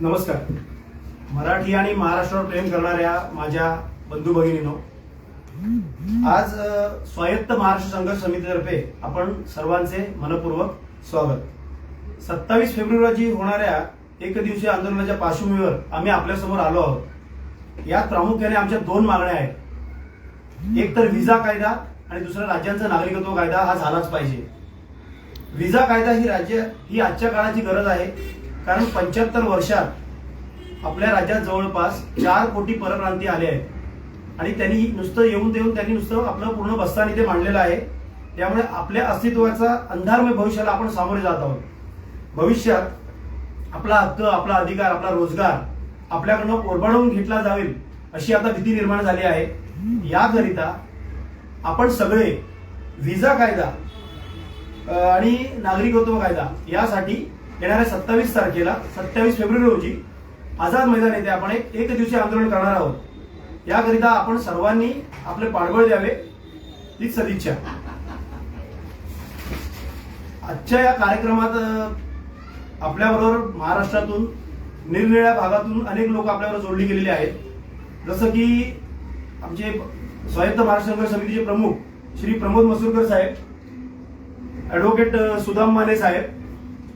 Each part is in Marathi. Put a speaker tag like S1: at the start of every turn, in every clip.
S1: नमस्कार. मराठी आणि महाराष्ट्रावर प्रेम करणाऱ्या माझ्या बंधू भगिनींनो, आज स्वायत्त महाराष्ट्र संघर्ष समितीतर्फे आपण सर्वांचे मनपूर्वक स्वागत. 27 फेब्रुवारी रोजी होणाऱ्या एकदिवसीय आंदोलनाच्या पार्श्वभूमीवर आम्ही आपल्यासमोर आलो आहोत. यात प्रामुख्याने आमच्या दोन मागण्या आहेत. एक तर व्हिसा कायदा आणि दुसरा राज्यांचा नागरिकत्व कायदा हा झालाच पाहिजे. व्हिसा कायदा ही आजच्या काळाची गरज आहे, कारण 75 वर्षात आपल्या राज्यात जवळपास 4 कोटी परप्रांतीय आले आहेत आणि त्यांनी नुसतं येऊन त्यांनी नुसतं आपलं पूर्ण बस्तान इथे मांडलेलं आहे. त्यामुळे आपल्या अस्तित्वाचा अंधारमय भविष्याला आपण सामोरे जात आहोत. भविष्यात आपला हक्क, आपला अधिकार, आपला रोजगार आपल्याकडनं ओरबाडून घेतला जाईल अशी आता भीती निर्माण झाली आहे. याकरिता आपण सगळे व्हिसा कायदा आणि नागरिकत्व कायदा यासाठी येणाऱ्या 27 तारखेला 27 फेब्रुवारी रोजी आझाद मैदान येथे आपण एक दिवसीय आंदोलन करणार आहोत. याकरिता आपण सर्वांनी आपले पाठबळ द्यावे ही सदिच्छा. आजच्या या कार्यक्रमात आपल्याबरोबर महाराष्ट्रातून निरनिराळ्या भागातून अनेक लोक आपल्याबरोबर जोडली गेलेली आहेत. जसं की आमचे स्वायत्त महाराष्ट्र संघर्ष समितीचे प्रमुख श्री प्रमोद मसूरकर साहेब, ऍडव्होकेट सुदाम माने साहेब,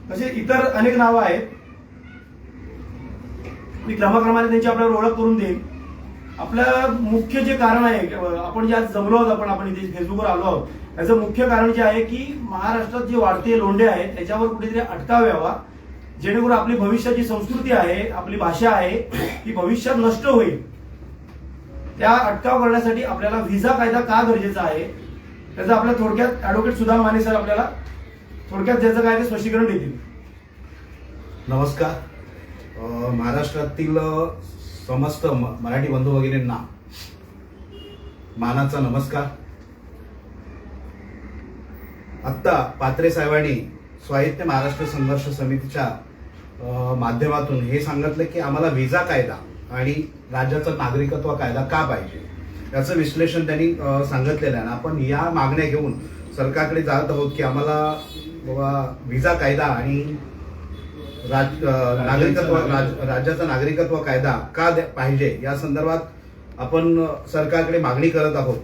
S1: तसे इतर अनेक नावं आहेत. मी क्रमाक्रमाने त्यांची आपल्याला ओळख करून देईन. आपलं मुख्य जे कारण आहे, आपण जे आज जमलो आहोत, आपण इथे फेसबुकवर आलो आहोत, याचं मुख्य कारण जे आहे की महाराष्ट्रात जे वाढते लोंढे आहेत त्याच्यावर कुठेतरी अटकाव यावा, जेणेकरून आपली भविष्याची संस्कृती आहे, आपली भाषा आहे, ती भविष्यात नष्ट होईल. त्या अटकाव करण्यासाठी आपल्याला व्हिसा कायदा का गरजेचा आहे त्याचं आपल्या थोडक्यात ऍडव्होकेट सुदाम माने सर आपल्याला थोडक्यात ज्याचं काय ते स्पष्टीकरण देतील.
S2: नमस्कार. महाराष्ट्रातील समस्त मराठी बंधू भगिनींना मानाचा नमस्कार. आत्ता पात्रे साहेबांनी स्वायत्त महाराष्ट्र संघर्ष समितीच्या माध्यमातून हे सांगितलं की आम्हाला व्हिसा कायदा आणि राज्याचा नागरिकत्व कायदा का पाहिजे याचं विश्लेषण त्यांनी सांगितलेलं आहे. आपण या मागण्या घेऊन सरकारकडे जात आहोत की आम्हाला व्हिसा कायदा आणि राज्याचा नागरिकत्व कायदा का पाहिजे या संदर्भात आपण सरकारकडे मागणी करत आहोत.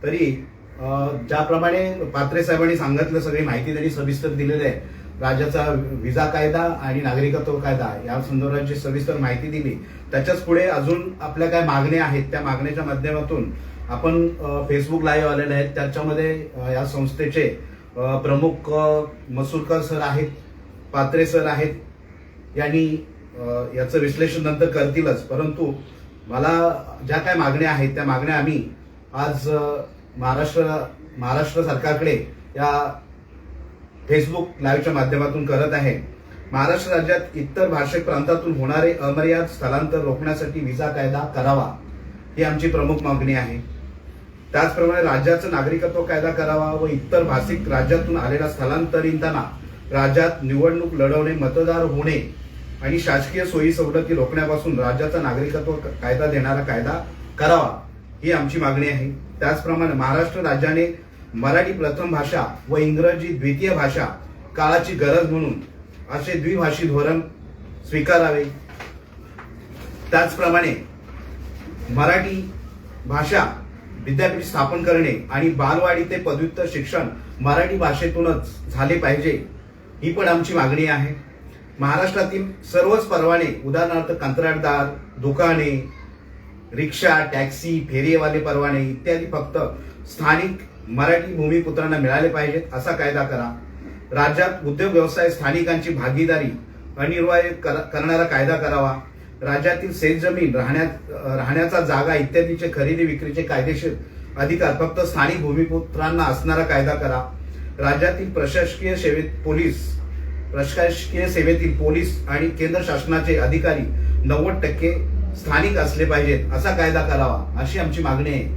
S2: तरी ज्याप्रमाणे पात्रे साहेबांनी सांगितलं, सगळी माहिती त्यांनी सविस्तर दिलेली आहे. राज्याचा व्हिसा कायदा आणि नागरिकत्व कायदा या संदर्भात सविस्तर माहिती दिली. त्याच्याच पुढे अजून आपल्या काय मागण्या आहेत, त्या मागण्याच्या माध्यमातून आपण फेसबुक लाईव्ह आलेले आहेत. त्याच्यामध्ये या संस्थेचे प्रमुख मसूरकर सर आहेत, पात्रे सर आहेत. यांनी याचं विश्लेषण नंतर करतीलच, परंतु मला ज्या काय मागण्या आहेत त्या मागण्या आम्ही आज महाराष्ट्र सरकारकडे या फेसबुक लाईव्हच्या माध्यमातून करत आहे. महाराष्ट्र राज्यात इतर भाषिक प्रांतातून होणारे अमर्याद स्थलांतर रोखण्यासाठी व्हिसा कायदा करावा ही आमची प्रमुख मागणी आहे. त्याचप्रमाणे राज्याचा नागरिकत्व कायदा करावा व इतर भाषिक राज्यातून आलेल्या स्थलांतरितांना राज्यात निवडणूक लढवणे, मतदार होणे आणि शासकीय सोयी सवलती रोखण्यापासून राज्याचा नागरिकत्व कायदा देणारा कायदा करावा ही आमची मागणी आहे. त्याचप्रमाणे महाराष्ट्र राज्याने मराठी प्रथम भाषा व इंग्रजी द्वितीय भाषा काळाची गरज म्हणून असे द्विभाषी धोरण स्वीकारावे. त्याचप्रमाणे मराठी भाषा विद्यापीठ स्थापन करणे आणि बालवाडी ते पदव्युत्तर शिक्षण मराठी भाषेतूनच झाले पाहिजे ही पण आमची मागणी आहे. महाराष्ट्रातील सर्वच परवाने, उदाहरणार्थ कंत्राटदार, दुकाने, रिक्षा, टॅक्सी, फेरीवाले परवाने इत्यादी फक्त स्थानिक मराठी भूमिपुत्रांना मिळाले पाहिजेत असा कायदा करा. राज्यात उद्योग व्यवसाय स्थानिकांची भागीदारी अनिवार्य करणारा कायदा करावा. राज्यातील शेतजमीन, राहण्याचा जागा इत्यादीचे खरेदी विक्रीचे कायदेशीर अधिकार फक्त स्थानिक भूमिपुत्रांना असणारा कायदा करा. राज्यातील प्रशासकीय सेवेतील पोलीस आणि केंद्र शासनाचे अधिकारी 90% स्थानिक असले पाहिजेत असा कायदा करावा अशी आमची मागणी आहे.